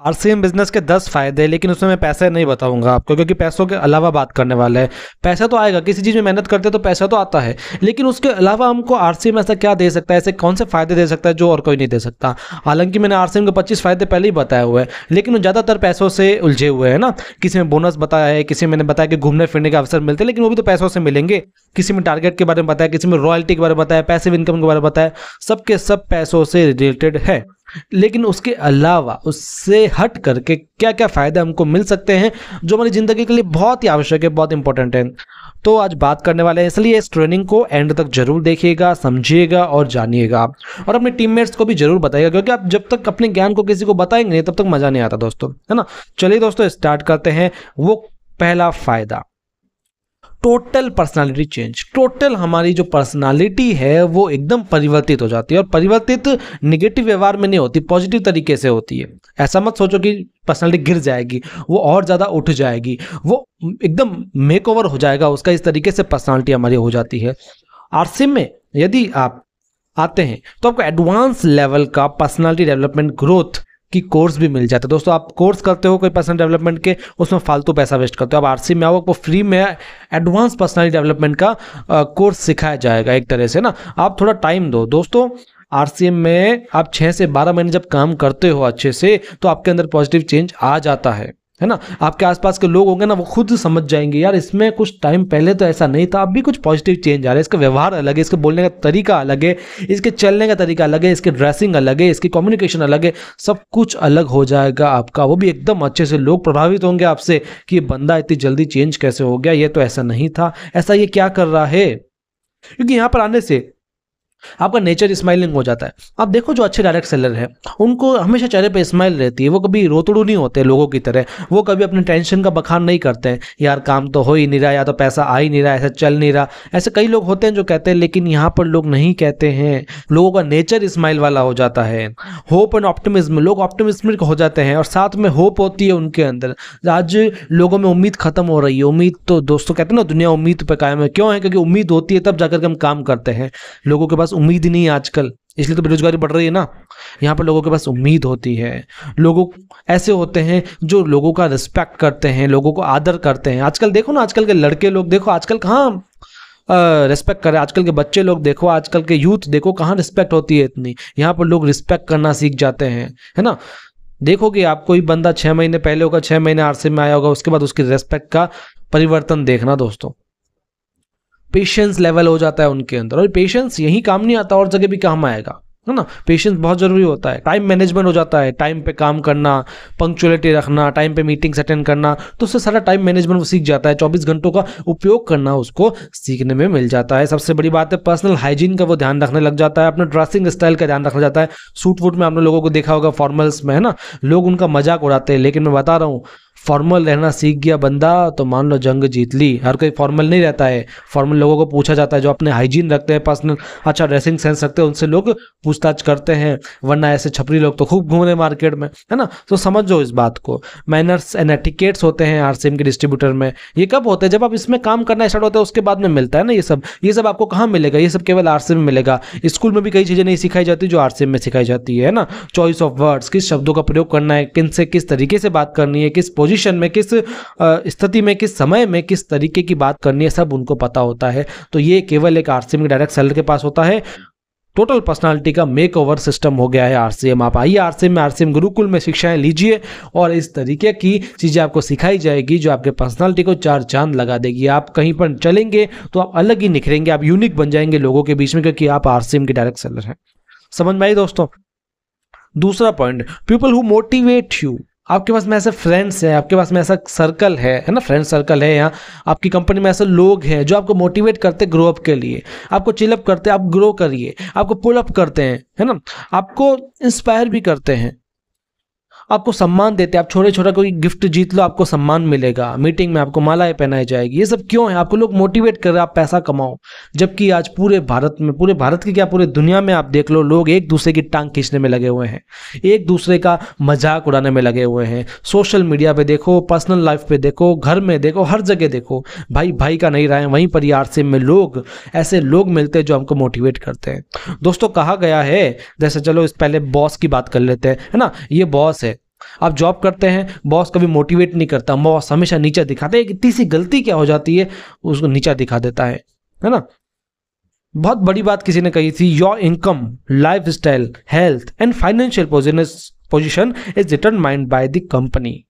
RCM business के 10 फायदे, लेकिन उसमें मैं पैसे नहीं बताऊंगा आपको, क्योंकि पैसों के अलावा बात करने वाला है। पैसा तो आएगा, किसी चीज़ में मेहनत करते हैं तो पैसा तो आता है, लेकिन उसके अलावा हमको आरसीएम ऐसा क्या दे सकता है, ऐसे कौन से फायदे दे सकता है जो और कोई नहीं दे सकता। हालांकि मैंने आरसीएम के 25 फायदे पहले ही बताया हुआ है, लेकिन वो ज़्यादातर पैसों से उलझे हुए हैं ना। किसी में बोनस बताया है, किसी में मैंने बताया कि घूमने फिरने के अवसर मिलते हैं, लेकिन वो भी तो पैसों से मिलेंगे। किसी में टारगेट के बारे में बताया, किसी में रॉयल्टी के बारे में बताया, पैसिव इनकम के बारे में बताया, सबके सब पैसों से रिलेटेड है। लेकिन उसके अलावा, उससे हट करके क्या क्या फ़ायदे हमको मिल सकते हैं जो हमारी ज़िंदगी के लिए बहुत ही आवश्यक है, बहुत इंपॉर्टेंट है, तो आज बात करने वाले हैं। इसलिए इस ट्रेनिंग को एंड तक जरूर देखिएगा, समझिएगा और जानिएगा, और अपने टीममेट्स को भी जरूर बताइएगा, क्योंकि आप जब तक अपने ज्ञान को किसी को बताएंगे नहीं तब तक मज़ा नहीं आता दोस्तों, है ना। चलिए दोस्तों, स्टार्ट करते हैं। वो पहला फ़ायदा, टोटल पर्सनालिटी चेंज। टोटल हमारी जो पर्सनालिटी है वो एकदम परिवर्तित हो जाती है, और परिवर्तित नेगेटिव व्यवहार में नहीं होती, पॉजिटिव तरीके से होती है। ऐसा मत सोचो कि पर्सनालिटी गिर जाएगी, वो और ज़्यादा उठ जाएगी, वो एकदम मेकओवर हो जाएगा उसका। इस तरीके से पर्सनालिटी हमारी हो जाती है। आरसीएम में यदि आप आते हैं तो आपको एडवांस लेवल का पर्सनालिटी डेवलपमेंट ग्रोथ की कोर्स भी मिल जाता है। दोस्तों, आप कोर्स करते हो कोई पर्सनल डेवलपमेंट के, उसमें फालतू पैसा वेस्ट करते हो। आप आरसीएम में आओ, आपको फ्री में एडवांस पर्सनलिटी डेवलपमेंट का कोर्स सिखाया जाएगा एक तरह से ना। आप थोड़ा टाइम दो दोस्तों। आरसीएम में आप 6 से 12 महीने जब काम करते हो अच्छे से, तो आपके अंदर पॉजिटिव चेंज आ जाता है ना। आपके आसपास के लोग होंगे ना, वो खुद समझ जाएंगे, यार इसमें कुछ टाइम पहले तो ऐसा नहीं था, अब भी कुछ पॉजिटिव चेंज आ रहा है। इसका व्यवहार अलग है, इसके बोलने का तरीका अलग है, इसके चलने का तरीका अलग है, इसकी ड्रेसिंग अलग है, इसकी कम्युनिकेशन अलग है, सब कुछ अलग हो जाएगा आपका। वो भी एकदम अच्छे से। लोग प्रभावित होंगे आपसे कि ये बंदा इतनी जल्दी चेंज कैसे हो गया, ये तो ऐसा नहीं था, ऐसा ये क्या कर रहा है। क्योंकि यहाँ पर आने से आपका नेचर स्माइलिंग हो जाता है। आप देखो, जो अच्छे डायरेक्ट सेलर है उनको हमेशा चेहरे पे स्माइल रहती है, वो कभी रोतड़ू नहीं होते लोगों की तरह, वो कभी अपने टेंशन का बखान नहीं करते हैं, यार काम तो हो ही नहीं रहा, या तो पैसा आ ही नहीं रहा, ऐसा चल नहीं रहा। ऐसे कई लोग होते हैं जो कहते हैं, लेकिन यहाँ पर लोग नहीं कहते हैं। लोगों का नेचर स्माइल वाला हो जाता है। होप एंड ऑप्टिमिज्म, लोग ऑप्टिमिस्टिक हो जाते हैं और साथ में होप होती है उनके अंदर। आज लोगों में उम्मीद खत्म हो रही है। उम्मीद तो दोस्तों कहते हैं ना, दुनिया उम्मीद पे कायम है। क्यों है? क्योंकि उम्मीद होती है तब जाकर के हम काम करते हैं। लोगों के पास उम्मीद ही नहीं है आजकल, इसलिए तो बेरोजगारी बढ़ रही है ना। यहाँ पर लोगों के पास उम्मीद होती है। लोगों ऐसे होते हैं जो लोगों का रिस्पेक्ट करते हैं, लोगों को आदर करते हैं। आजकल देखो ना, आजकल के लड़के लोग देखो, आजकल कहाँ रिस्पेक्ट कर रहे हैं। आजकल के बच्चे लोग देखो, आजकल के यूथ देखो, कहाँ रिस्पेक्ट होती है इतनी। यहाँ पर लोग रिस्पेक्ट करना सीख जाते हैं, है ना। देखो कि आप कोई बंदा 6 महीने पहले होगा, 6 महीने आरसीएम में आया होगा, उसके बाद उसकी रिस्पेक्ट का परिवर्तन देखना दोस्तों। पेशेंस लेवल हो जाता है उनके अंदर, और पेशेंस यही काम नहीं आता, और जगह भी काम आएगा, है ना। पेशेंस बहुत जरूरी होता है। टाइम मैनेजमेंट हो जाता है, टाइम पे काम करना, पंक्चुअलिटी रखना, टाइम पे मीटिंग्स अटेंड करना, तो उससे सारा टाइम मैनेजमेंट वो सीख जाता है। 24 घंटों का उपयोग करना उसको सीखने में मिल जाता है। सबसे बड़ी बात है, पर्सनल हाइजीन का वो ध्यान रखने लग जाता है, अपने ड्रेसिंग स्टाइल का ध्यान रखना जाता है। सूट वूट में आपने लोगों को देखा होगा, फॉर्मल्स में, है ना, लोग उनका मजाक उड़ाते हैं, लेकिन मैं बता रहा हूँ, फॉर्मल रहना सीख गया बंदा तो मान लो जंग जीत ली। हर कोई फॉर्मल नहीं रहता है। फॉर्मल लोगों को पूछा जाता है जो अपने हाइजीन रखते हैं, पर्सनल अच्छा ड्रेसिंग सेंस रखते हैं, उनसे लोग पूछताछ करते हैं, वरना ऐसे छपरी लोग तो खूब घूम रहे मार्केट में, है ना। तो समझो इस बात को। मैनर्स एंड एटिकेट्स होते हैं आरसीएम के डिस्ट्रीब्यूटर में। ये कब होते हैं? जब आप इसमें काम करना स्टार्ट होता है, उसके बाद में मिलता है ना ये सब आपको कहाँ मिलेगा? ये सब केवल आरसीएम में मिलेगा। स्कूल में भी कई चीज़ें नहीं सिखाई जाती जो आरसीएम में सिखाई जाती है ना। चॉइस ऑफ वर्ड्स, किस शब्दों का प्रयोग करना है, किन से किस तरीके से बात करनी है, किस पोजीशन में, किस स्थिति में, किस समय में किस तरीके की बात करनी है, सब उनको पता होता है। तो ये केवल एक आरसीएम के डायरेक्ट सेलर के पास होता है। टोटल पर्सनालिटी का मेक ओवर सिस्टम हो गया है आरसीएम। आप आइए आरसीएम में, आरसीएम गुरुकुल में शिक्षाएं लीजिए, और इस तरीके की चीज़ें आपको सिखाई जाएगी जो आपके पर्सनालिटी को 4 चांद लगा देगी। आप कहीं पर चलेंगे तो आप अलग ही निखरेंगे, आप यूनिक बन जाएंगे लोगों के बीच में, क्योंकि आप आरसीएम के डायरेक्ट सेलर हैं। समझ में आई दोस्तों? दूसरा point, people who motivate you. आपके पास में ऐसे फ्रेंड्स हैं, आपके पास में ऐसा सर्कल है ना, फ्रेंड सर्कल है, यहाँ आपकी कंपनी में ऐसे लोग हैं जो आपको मोटिवेट करते ग्रो अप के लिए, आपको चिलअप करते, आप ग्रो करिए, आपको पुल अप करते हैं, है ना, आपको इंस्पायर भी करते हैं, आपको सम्मान देते हैं। आप छोटे छोटा कोई गिफ्ट जीत लो, आपको सम्मान मिलेगा, मीटिंग में आपको मालाएं पहनाई जाएगी। ये सब क्यों है? आपको लोग मोटिवेट कर रहे हैं, आप पैसा कमाओ। जबकि आज पूरे भारत में, पूरे भारत की क्या पूरे दुनिया में आप देख लो, लोग एक दूसरे की टांग खींचने में लगे हुए हैं, एक दूसरे का मजाक उड़ाने में लगे हुए हैं। सोशल मीडिया पे देखो, पर्सनल लाइफ पे देखो, घर में देखो, हर जगह देखो, भाई भाई का नहीं रहा है। वहीं पर आरसीएम में लोग, ऐसे लोग मिलते हैं जो हमको मोटिवेट करते हैं। दोस्तों, कहा गया है, जैसे चलो इस पहले बॉस की बात कर लेते हैं, है ना। ये बॉस है, आप जॉब करते हैं, बॉस कभी मोटिवेट नहीं करता, बॉस हमेशा नीचा दिखाते हैं। एक इतनी सी गलती क्या हो जाती है, उसको नीचा दिखा देता है ना। बहुत बड़ी बात किसी ने कही थी, your income, life style, health and financial position is determined by the company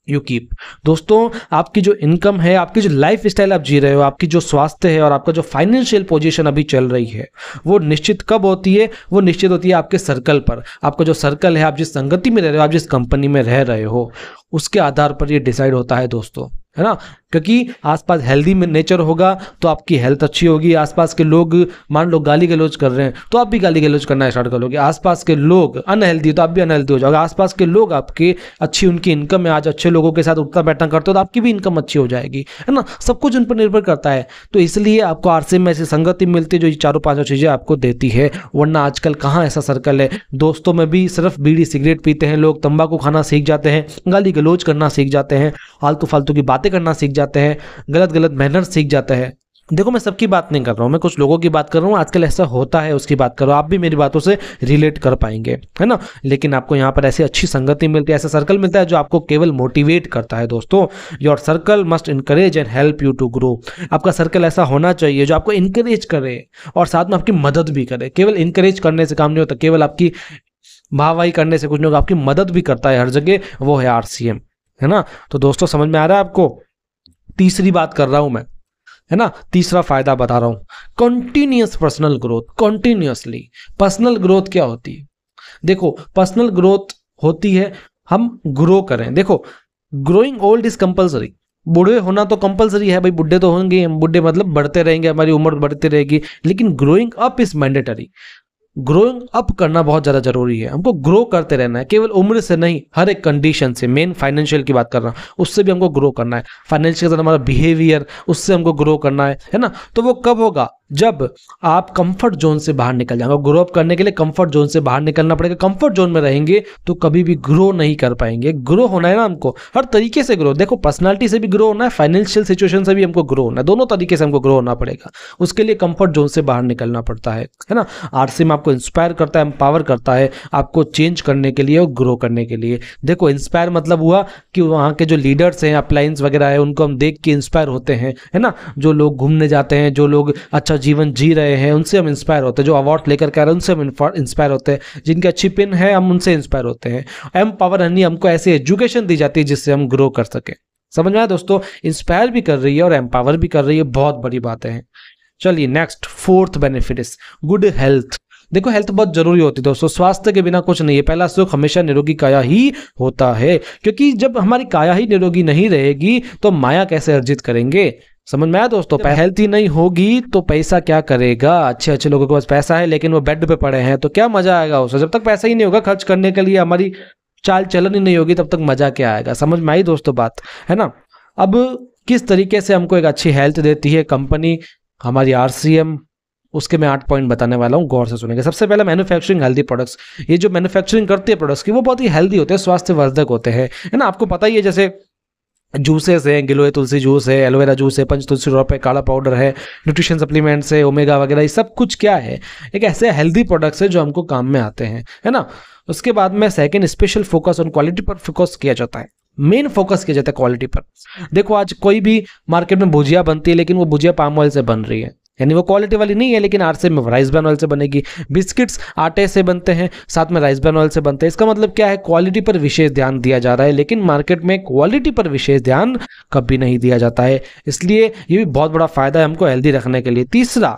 you keep. दोस्तों, आपकी जो इनकम है, आपकी जो लाइफ स्टाइल आप जी रहे हो, आपकी जो स्वास्थ्य है और आपका जो फाइनेंशियल पोजीशन अभी चल रही है, वो निश्चित कब होती है? वो निश्चित होती है आपके सर्कल पर। आपका जो सर्कल है, आप जिस संगति में रह रहे हो, आप जिस कंपनी में रह रहे हो, उसके आधार पर ये डिसाइड होता है दोस्तों, है ना। क्योंकि आसपास हेल्दी में नेचर होगा तो आपकी हेल्थ अच्छी होगी। आसपास के लोग मान लो गाली गलौज कर रहे हैं तो आप भी गाली गलौज करना स्टार्ट करोगे। आसपास के लोग अनहेल्दी तो आप भी अनहेल्दी हो जाओगे। आसपास के लोग आपके अच्छी उनकी इनकम है, आज अच्छे लोगों के साथ उठना बैठना करते हो तो आपकी भी इनकम अच्छी हो जाएगी, है ना। सब कुछ उन पर निर्भर करता है। तो इसलिए आपको आरसीएम में ऐसी संगति मिलती है जो ये चारों पांचों चीजें आपको देती है। वरना आजकल कहाँ ऐसा सर्कल है। दोस्तों में भी सिर्फ बीड़ी सिगरेट पीते हैं लोग, तंबाकू खाना सीख जाते हैं, गाली गलौज करना सीख जाते हैं, आलतू फालतू की बातें करना सीख जाते हैं, गलत गलत मैनर सीख जाता है। देखो, मैं सबकी बात नहीं कर रहा हूँ, मैं कुछ लोगों की बात कर रहा हूँ। आजकल ऐसा होता है, उसकी बात करो, आप भी मेरी बातों से रिलेट कर पाएंगे, है ना। लेकिन आपको यहाँ पर ऐसी अच्छी संगति मिलती है, ऐसा सर्कल मिलता है जो आपको केवल मोटिवेट करता है। दोस्तों, your circle must encourage and help you to grow. आपका सर्कल ऐसा होना चाहिए जो आपको इनकरेज करे और साथ में आपकी मदद भी करे। केवल इनकरेज करने से काम नहीं होता, केवल आपकी वाहवाही करने से कुछ नहीं होगा, आपकी मदद भी करता है हर जगह, वो है आरसीएम, है ना। तो दोस्तों, समझ में आ रहा है आपको? तीसरी बात कर रहा हूं मैं, है ना, तीसरा फायदा बता रहा हूं, continuous personal growth. Continuously personal growth क्या होती है? देखो, पर्सनल ग्रोथ होती है हम ग्रो करें। देखो, ग्रोइंग ओल्ड इज कंपलसरी। बूढ़े होना तो कंपलसरी है भाई, बुढ़े तो होंगे हम, बुढ़े मतलब बढ़ते रहेंगे, हमारी उम्र बढ़ती रहेगी। लेकिन growing up is mandatory. Growing up करना बहुत ज़्यादा जरूरी है। हमको ग्रो करते रहना है, केवल उम्र से नहीं, हर एक कंडीशन से। मेन फाइनेंशियल की बात कर रहा हूँ, उससे भी हमको ग्रो करना है। फाइनेंशियल के साथ हमारा बिहेवियर, उससे हमको ग्रो करना है ना। तो वो कब होगा? जब आप कंफर्ट जोन से बाहर निकल जाएंगे। ग्रो अप करने के लिए कंफर्ट जोन से बाहर निकलना पड़ेगा। कंफर्ट जोन में रहेंगे तो कभी भी ग्रो नहीं कर पाएंगे। ग्रो होना है ना हमको, हर तरीके से ग्रो। देखो, पर्सनालिटी से भी ग्रो होना है, फाइनेंशियल सिचुएशन से भी हमको ग्रो होना है, दोनों तरीके से हमको ग्रो होना पड़ेगा। उसके लिए कंफर्ट जोन से बाहर निकलना पड़ता है ना। आरसीएम आपको इंस्पायर करता है, एम्पावर करता है आपको चेंज करने के लिए और ग्रो करने के लिए। देखो, इंस्पायर मतलब हुआ कि वहाँ के जो लीडर्स हैं, अप्लायंस वगैरह है, उनको हम देख के इंस्पायर होते हैं, है ना। जो लोग घूमने जाते हैं, जो लोग अच्छा जीवन जी रहे हैं, उनसे हम इंस्पायर होते हैं। जो अवार्ड लेकर के आ रहे हैं, उनसे हम इंस्पायर होते हैं। जिनकी अच्छी पिन है, हम उनसे इंस्पायर होते हैं। एम्पावर यानी हमको ऐसी एजुकेशन दी जाती है जिससे हम ग्रो कर सके। समझ में आया दोस्तों? इंस्पायर भी कर रही है और एम्पावर भी कर रही है, बहुत बड़ी बात है। चलिए next, fourth benefit is good health. देखो, हेल्थ बहुत जरूरी होती है दोस्तों। स्वास्थ्य के बिना कुछ नहीं है। पहला सुख हमेशा निरोगी काया ही होता है, क्योंकि जब हमारी काया ही निरोगी नहीं रहेगी तो माया कैसे अर्जित करेंगे? समझ में आया दोस्तों? हेल्थ ही नहीं होगी तो पैसा क्या करेगा? अच्छे अच्छे लोगों के पास पैसा है लेकिन वो बेड पे पड़े हैं, तो क्या मजा आएगा उससे? जब तक पैसा ही नहीं होगा खर्च करने के लिए, हमारी चाल चलन ही नहीं होगी, तब तक मजा क्या आएगा? समझ में आई दोस्तों बात, है ना। अब किस तरीके से हमको एक अच्छी हेल्थ देती है कंपनी, हमारी आरसीएम, उसके मैं 8 पॉइंट बताने वाला हूँ, गौर से सुनेंगे। सबसे पहला, मैन्युफैक्चरिंग हेल्दी प्रोडक्ट्स। ये जो मैन्युफैक्चरिंग करती है प्रोडक्ट्स की, वो बहुत ही हेल्दी होते हैं, स्वास्थ्यवर्धक होते हैं, है ना। आपको पता ही है, जैसे जूसेस हैं, गिलोय तुलसी जूस है, एलोवेरा जूस है, पंच तुलसी ड्रॉप है, काला पाउडर है, न्यूट्रिशन सप्लीमेंट्स है, ओमेगा वगैरह, ये सब कुछ क्या है? एक ऐसे हेल्दी प्रोडक्ट्स है जो हमको काम में आते हैं, है ना। उसके बाद में second, special focus on quality पर फोकस किया जाता है। मेन फोकस किया जाता है क्वालिटी पर। देखो, आज कोई भी मार्केट में भुजिया बनती है, लेकिन वो भुजिया पाम ऑयल से बन रही है, यानी वो क्वालिटी वाली नहीं है, लेकिन आरसीएम में राइस ब्रान ऑयल से बनेगी। बिस्किट्स आटे से बनते हैं, साथ में राइस ब्रान ऑयल से बनते हैं। इसका मतलब क्या है? क्वालिटी पर विशेष ध्यान दिया जा रहा है, लेकिन मार्केट में क्वालिटी पर विशेष ध्यान कभी नहीं दिया जाता है। इसलिए ये भी बहुत बड़ा फायदा है हमको हेल्दी रखने के लिए। तीसरा,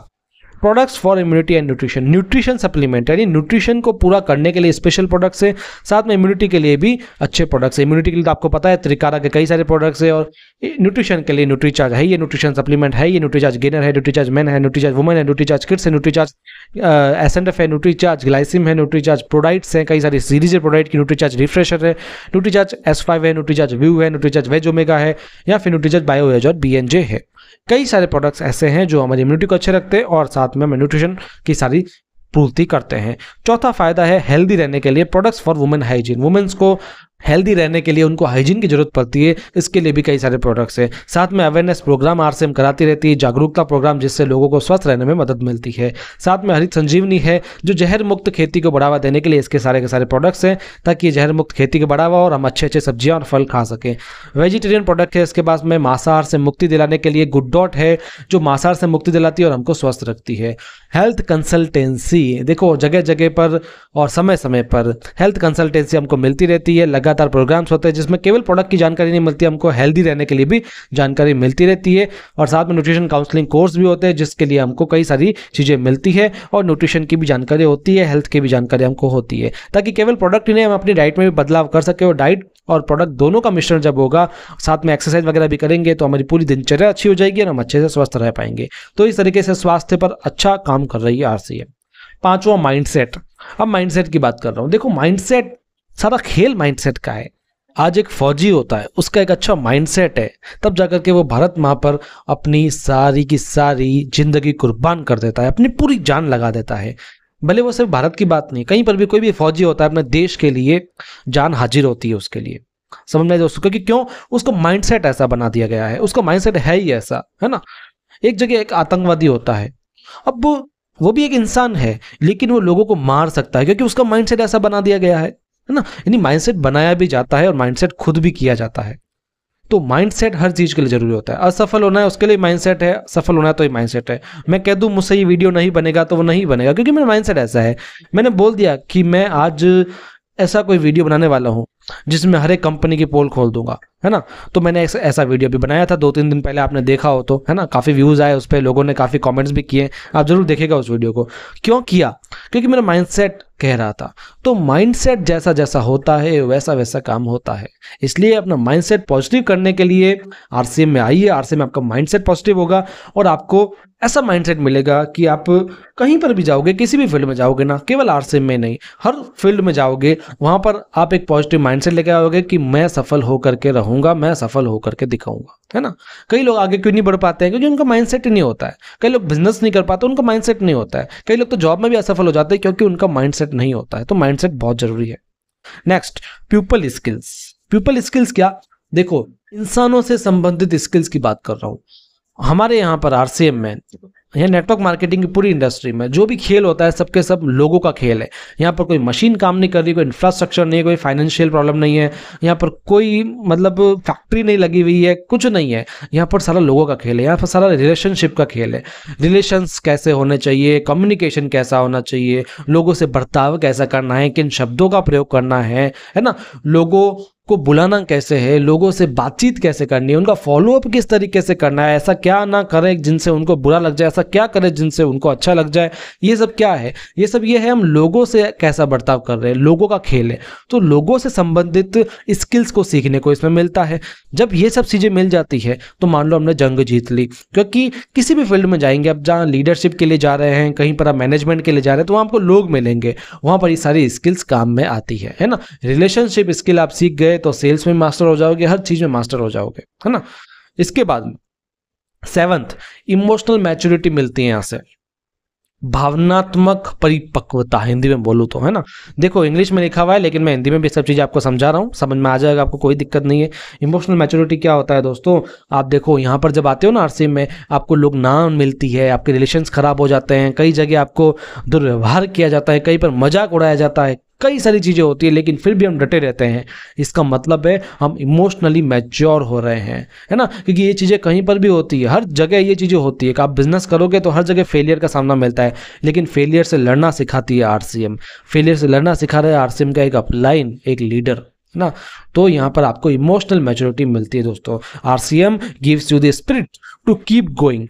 products for immunity and nutrition. Nutrition supplement, यानी न्यूट्रिशन को पूरा करने के लिए स्पेशल प्रोडक्ट्स है, साथ में इम्यूनिटी के लिए भी अच्छे प्रोडक्ट्स है। इम्यूनिटी के लिए तो आपको पता है त्रिकारा के कई सारे प्रोडक्ट्स है, और न्यूट्रिशन के लिए न्यूट्रीचार्ज है, ये न्यूट्रिशन सप्लीमेंट है, ये न्यूट्रीचार्ज गेनर है, न्यूट्रीचार्ज मेन है, न्यूट्रीचार्ज वुमेन है, न्यूट्रीचार्ज किड्स है, न्यूट्रीचार्ज एसएनएफ है, न्यूट्रीचार्ज ग्लाइसिम है, न्यूट्रीचार्ज प्रोडाइट्स है, कई सारी सीरीज है प्रोडाइट की, न्यूट्रीचार्ज रिफ्रेशर है, न्यूट्रीचार्ज S5 है, न्यूट्रीचार्ज व्यू है, न्यूट्रीचार्ज वेज ओमेगा है, या फिर न्यूट्रीचार्ज बायो एज और BNJ है। कई सारे प्रोडक्ट्स ऐसे हैं जो हमारी इम्यूनिटी को अच्छे रखते हैं और साथ में न्यूट्रिशन की सारी पूर्ति करते हैं। चौथा फायदा है हेल्दी रहने के लिए, products for women hygiene. Womens को हेल्दी रहने के लिए उनको हाइजीन की जरूरत पड़ती है, इसके लिए भी कई सारे प्रोडक्ट्स हैं। साथ में अवेयरनेस प्रोग्राम आरसीएम कराती रहती है, जागरूकता प्रोग्राम जिससे लोगों को स्वस्थ रहने में मदद मिलती है। साथ में हरित संजीवनी है जो जहर मुक्त खेती को बढ़ावा देने के लिए इसके सारे के सारे प्रोडक्ट्स हैं, ताकि ये जहर मुक्त खेती को बढ़ावा और हम अच्छे अच्छे सब्जियां और फल खा सकें। वेजिटेरियन प्रोडक्ट है इसके पास में, मांसाहार से मुक्ति दिलाने के लिए गुड डॉट है जो मांसाहार से मुक्ति दिलाती है और हमको स्वस्थ रखती है। हेल्थ कंसल्टेंसी, देखो जगह जगह पर और समय समय पर हेल्थ कंसल्टेंसी हमको मिलती रहती है, लगातार प्रोग्राम्स होते हैं जिसमें केवल प्रोडक्ट की जानकारी नहीं मिलती, हमको हेल्दी रहने के लिए भी जानकारी मिलती रहती है। और साथ में न्यूट्रिशन काउंसलिंग कोर्स भी होते हैं जिसके लिए हमको कई सारी चीज़ें मिलती है और न्यूट्रिशन की भी जानकारी होती है, हेल्थ की भी जानकारी हमको होती है, ताकि केवल प्रोडक्ट ही नहीं हम अपनी डाइट में भी बदलाव कर सके। और डाइट और प्रोडक्ट दोनों का मिश्रण जब होगा, साथ में एक्सरसाइज वगैरह भी करेंगे तो हमारी पूरी दिनचर्या अच्छी हो जाएगी और हम अच्छे से स्वस्थ रह पाएंगे। तो इस तरीके से स्वास्थ्य पर अच्छा काम कर रही है आरसीएम। पांचवा माइंडसेट। अब माइंडसेट की बात कर रहा हूं। देखो माइंडसेट, सारा खेल माइंडसेट का है। आज एक फौजी होता है, उसका एक अच्छा माइंडसेट है, तब जाकर के वो भारत माँ पर अपनी सारी की सारी जिंदगी कुर्बान कर देता है, अपनी पूरी जान लगा देता है। भले वो सिर्फ भारत की बात नहीं, कहीं पर भी कोई भी फौजी होता है अपने देश के लिए जान हाजिर होती है उसके लिए। समझ में दोस्तों, क्योंकि क्यों, उसको माइंडसेट ऐसा बना दिया गया है, उसका माइंडसेट है ही ऐसा, है ना। एक जगह एक आतंकवादी होता है, अब वो भी एक इंसान है लेकिन वो लोगों को मार सकता है क्योंकि उसका माइंडसेट ऐसा बना दिया गया है ना। यानी माइंडसेट बनाया भी जाता है और माइंडसेट खुद भी किया जाता है। तो माइंडसेट हर चीज के लिए जरूरी होता है। असफल होना है उसके लिए माइंडसेट है, सफल होना है तो ही माइंडसेट है। मैं कह दूं मुझसे ये वीडियो नहीं बनेगा तो वो नहीं बनेगा क्योंकि मेरा माइंडसेट ऐसा है। मैंने बोल दिया कि मैं आज ऐसा कोई वीडियो बनाने वाला हूं जिसमें हर एक कंपनी की पोल खोल दूंगा, है ना। तो मैंने ऐसा वीडियो भी बनाया था 2-3 दिन पहले, आपने देखा हो तो, है ना। काफ़ी व्यूज़ आए उस पर, लोगों ने काफ़ी कमेंट्स भी किए, आप जरूर देखेगा उस वीडियो को। क्यों किया? क्योंकि मेरा माइंडसेट कह रहा था। तो माइंडसेट जैसा जैसा होता है वैसा वैसा काम होता है। इसलिए अपना माइंडसेट पॉजिटिव करने के लिए आरसीएम में आइए। आरसीएम में आपका माइंडसेट पॉजिटिव होगा और आपको ऐसा माइंडसेट मिलेगा कि आप कहीं पर भी जाओगे, किसी भी फील्ड में जाओगे ना, केवल आरसीएम में नहीं, हर फील्ड में जाओगे, वहां पर आप एक पॉजिटिव माइंडसेट लेके आओगे कि मैं सफल होकर के रहूंगा, मैं सफल होकर के दिखाऊंगा, है ना। कई लोग आगे क्यों नहीं बढ़ पाते हैं? क्योंकि उनका माइंडसेट ही नहीं होता है। कई लोग बिजनेस नहीं कर पाते, उनका माइंडसेट नहीं होता है। कई लोग तो जॉब में भी असफल हो जाते हैं क्योंकि उनका माइंडसेट नहीं होता है। तो माइंडसेट बहुत जरूरी है। Next, people skills. People skills क्या? देखो, इंसानों से संबंधित स्किल्स की बात कर रहा हूं। हमारे यहाँ पर आरसीएम में, यहाँ नेटवर्क मार्केटिंग की पूरी इंडस्ट्री में जो भी खेल होता है सबके सब लोगों का खेल है। यहाँ पर कोई मशीन काम नहीं कर रही, कोई इंफ्रास्ट्रक्चर नहीं है, कोई फाइनेंशियल प्रॉब्लम नहीं है, यहाँ पर कोई मतलब फैक्ट्री नहीं लगी हुई है, कुछ नहीं है। यहाँ पर सारा लोगों का खेल है, यहाँ पर सारा रिलेशनशिप का खेल है। रिलेशंस कैसे होने चाहिए, कम्युनिकेशन कैसा होना चाहिए, लोगों से बर्ताव कैसा करना है, किन शब्दों का प्रयोग करना है ना, लोगों को बुलाना कैसे है, लोगों से बातचीत कैसे करनी है, उनका फॉलोअप किस तरीके से करना है, ऐसा क्या ना करें जिनसे उनको बुरा लग जाए, ऐसा क्या करें जिनसे उनको अच्छा लग जाए। ये सब क्या है? ये सब ये है हम लोगों से कैसा बर्ताव कर रहे हैं, लोगों का खेल है। तो लोगों से संबंधित स्किल्स को सीखने को इसमें मिलता है। जब ये सब चीज़ें मिल जाती है तो मान लो हमने जंग जीत ली। क्योंकि किसी भी फील्ड में जाएंगे, अब जहाँ लीडरशिप के लिए जा रहे हैं, कहीं पर आप मैनेजमेंट के लिए जा रहे हैं, तो वहाँ आपको लोग मिलेंगे, वहाँ पर ये सारी स्किल्स काम में आती है ना। रिलेशनशिप स्किल आप सीख गए तो सेल्स में मास्टर हो जाओगे, हर चीज में मास्टर हो जाओगे, है ना। इसके बाद 7th, इमोशनल मैच्योरिटी मिलती है यहाँ से, भावनात्मक परिपक्वता, हिंदी में बोलूँ तो, है ना। देखो इंग्लिश में लिखा हुआ है लेकिन मैं हिंदी में भी सब चीज़ आपको समझा रहा हूँ, समझ में आ जाएगा, आपको कोई दिक्कत नहीं है। इमोशनल मैच्योरिटी क्या होता है दोस्तों? आप देखो यहाँ पर जब आते हो ना आरसीएम में, आपको लोग नाम मिलती है, आपके रिलेशंस खराब हो जाते हैं, कई जगह आपको दुर्व्यवहार किया जाता है, कहीं पर मजाक उड़ाया जाता है, कई सारी चीज़ें होती है, लेकिन फिर भी हम डटे रहते हैं। इसका मतलब है हम इमोशनली मैच्योर हो रहे हैं, है ना। क्योंकि ये चीज़ें कहीं पर भी होती है, हर जगह ये चीज़ें होती है कि आप बिजनेस करोगे तो हर जगह फेलियर का सामना मिलता है, लेकिन फेलियर से लड़ना सिखाती है आरसीएम। फेलियर से लड़ना सिखा रहा है आरसीएम का एक अपलाइन, एक लीडर ना। तो यहाँ पर आपको इमोशनल मैच्योरिटी मिलती है दोस्तों। RCM gives you the spirit to keep going.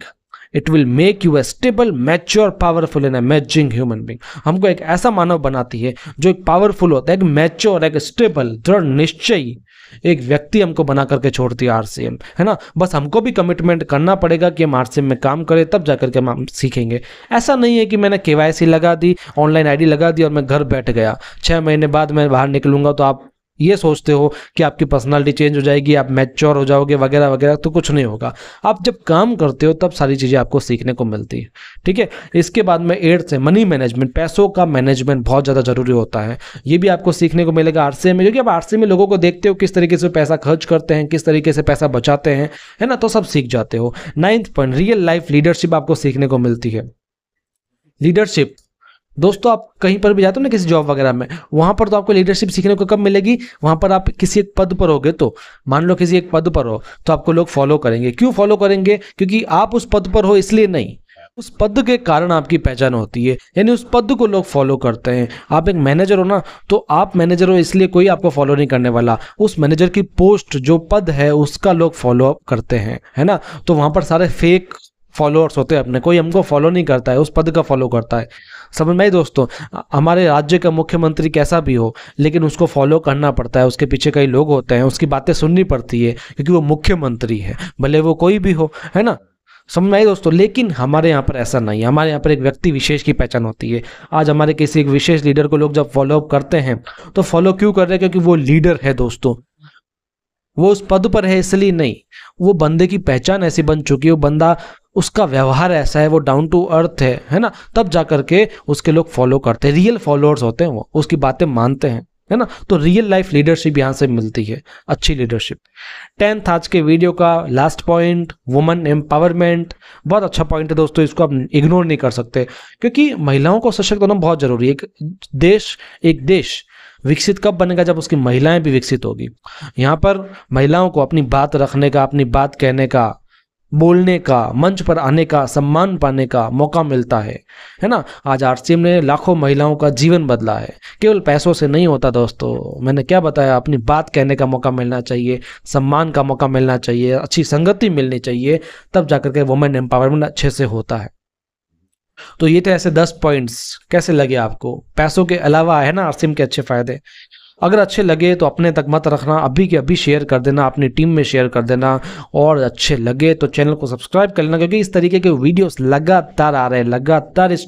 It will make you a stable, mature, powerful and amazing human being. हमको एक ऐसा मानव बनाती है जो एक पावरफुल होता है, एक मैच्योर, एक स्टेबल, दृढ़ निश्चयी एक व्यक्ति हमको बना करके छोड़ती है आरसीएम, है ना। बस हमको भी कमिटमेंट करना पड़ेगा कि हम आरसीएम में काम करें, तब जाकर के हम सीखेंगे। ऐसा नहीं है कि मैंने केवाईसी लगा दी, ऑनलाइन आईडी लगा दी और मैं घर बैठ गया, 6 महीने बाद मैं बाहर निकलूंगा तो आप ये सोचते हो कि आपकी पर्सनालिटी चेंज हो जाएगी, आप मैच्योर हो जाओगे वगैरह वगैरह, तो कुछ नहीं होगा। आप जब काम करते हो तब सारी चीज़ें आपको सीखने को मिलती है, ठीक है। इसके बाद में 8th है मनी मैनेजमेंट, पैसों का मैनेजमेंट बहुत ज़्यादा जरूरी होता है। ये भी आपको सीखने को मिलेगा आरसीए में, क्योंकि आप आरसीए में लोगों को देखते हो किस तरीके से पैसा खर्च करते हैं, किस तरीके से पैसा बचाते हैं, है ना, तो सब सीख जाते हो। 9th point, real life leadership आपको सीखने को मिलती है। लीडरशिप दोस्तों, आप कहीं पर भी जाते हो ना किसी जॉब वगैरह में, वहां पर तो आपको लीडरशिप सीखने को कब मिलेगी, वहां पर आप किसी एक पद पर होगे तो, मान लो किसी एक पद पर हो तो आपको लोग फॉलो करेंगे। क्यों फॉलो करेंगे? क्योंकि आप उस पद पर हो इसलिए नहीं, उस पद के कारण आपकी पहचान होती है, यानी उस पद को लोग फॉलो करते हैं। आप एक मैनेजर हो ना, तो आप मैनेजर हो इसलिए कोई आपको फॉलो नहीं करने वाला, उस मैनेजर की पोस्ट जो पद है उसका लोग फॉलो अप करते हैं, है ना। तो वहां पर सारे फेक फॉलोअर्स होते हैं अपने, कोई हमको फॉलो नहीं करता है, उस पद का फॉलो करता है। समझ में आई दोस्तों? हमारे राज्य का मुख्यमंत्री कैसा भी हो, लेकिन उसको फॉलो करना पड़ता है, उसके पीछे कई लोग होते हैं, उसकी बातें सुननी पड़ती है, क्योंकि वो मुख्यमंत्री है, भले वो कोई भी हो, है ना। समझ में आई दोस्तों? लेकिन हमारे यहाँ पर ऐसा नहीं है, हमारे यहाँ पर एक व्यक्ति विशेष की पहचान होती है। आज हमारे किसी एक विशेष लीडर को लोग जब फॉलो अप करते हैं तो फॉलो क्यों कर रहे हैं? क्योंकि वो लीडर है दोस्तों, वो उस पद पर है इसलिए नहीं, वो बंदे की पहचान ऐसी बन चुकी है, वो बंदा, उसका व्यवहार ऐसा है, वो डाउन टू अर्थ है ना, तब जा करके उसके लोग फॉलो करते हैं, रियल फॉलोअर्स होते हैं, वो उसकी बातें मानते हैं, है ना। तो रियल लाइफ लीडरशिप यहाँ से मिलती है, अच्छी लीडरशिप। 10th आज के वीडियो का लास्ट पॉइंट, वुमेन एम्पावरमेंट, बहुत अच्छा पॉइंट है दोस्तों, इसको आप इग्नोर नहीं कर सकते, क्योंकि महिलाओं को सशक्त होना बहुत जरूरी है। एक देश विकसित कब बनेगा? जब उसकी महिलाएं भी विकसित होगी। यहाँ पर महिलाओं को अपनी बात रखने का, अपनी बात कहने का, बोलने का, मंच पर आने का, सम्मान पाने का मौका मिलता है ना। आज आरसीएम ने लाखों महिलाओं का जीवन बदला है, केवल पैसों से नहीं होता दोस्तों, मैंने क्या बताया, अपनी बात कहने का मौका मिलना चाहिए, सम्मान का मौका मिलना चाहिए, अच्छी संगति मिलनी चाहिए, तब जाकर के वुमेन एम्पावरमेंट अच्छे से होता है। तो ये थे ऐसे 10 पॉइंट्स, कैसे लगे आपको? पैसों के अलावा है ना आरसीएम के अच्छे फायदे। अगर अच्छे लगे तो अपने तक मत रखना, अभी के अभी शेयर कर देना, अपनी टीम में शेयर कर देना, और अच्छे लगे तो चैनल को सब्सक्राइब कर लेना, क्योंकि इस तरीके के वीडियोस लगातार आ रहे हैं, लगातार इस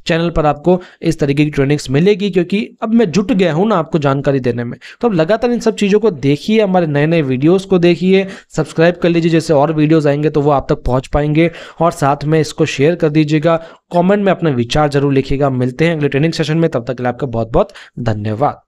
चैनल पर आपको इस तरीके की ट्रेनिंग्स मिलेगी, क्योंकि अब मैं जुट गया हूं ना आपको जानकारी देने में। तो अब लगातार इन सब चीज़ों को देखिए, हमारे नए नए वीडियोस को देखिए, सब्सक्राइब कर लीजिए, जैसे और वीडियोस आएंगे तो वो आप तक पहुंच पाएंगे, और साथ में इसको शेयर कर दीजिएगा, कमेंट में अपने विचार जरूर लिखिएगा। मिलते हैं अगले ट्रेनिंग सेशन में, तब तक के लिए आपका बहुत बहुत धन्यवाद।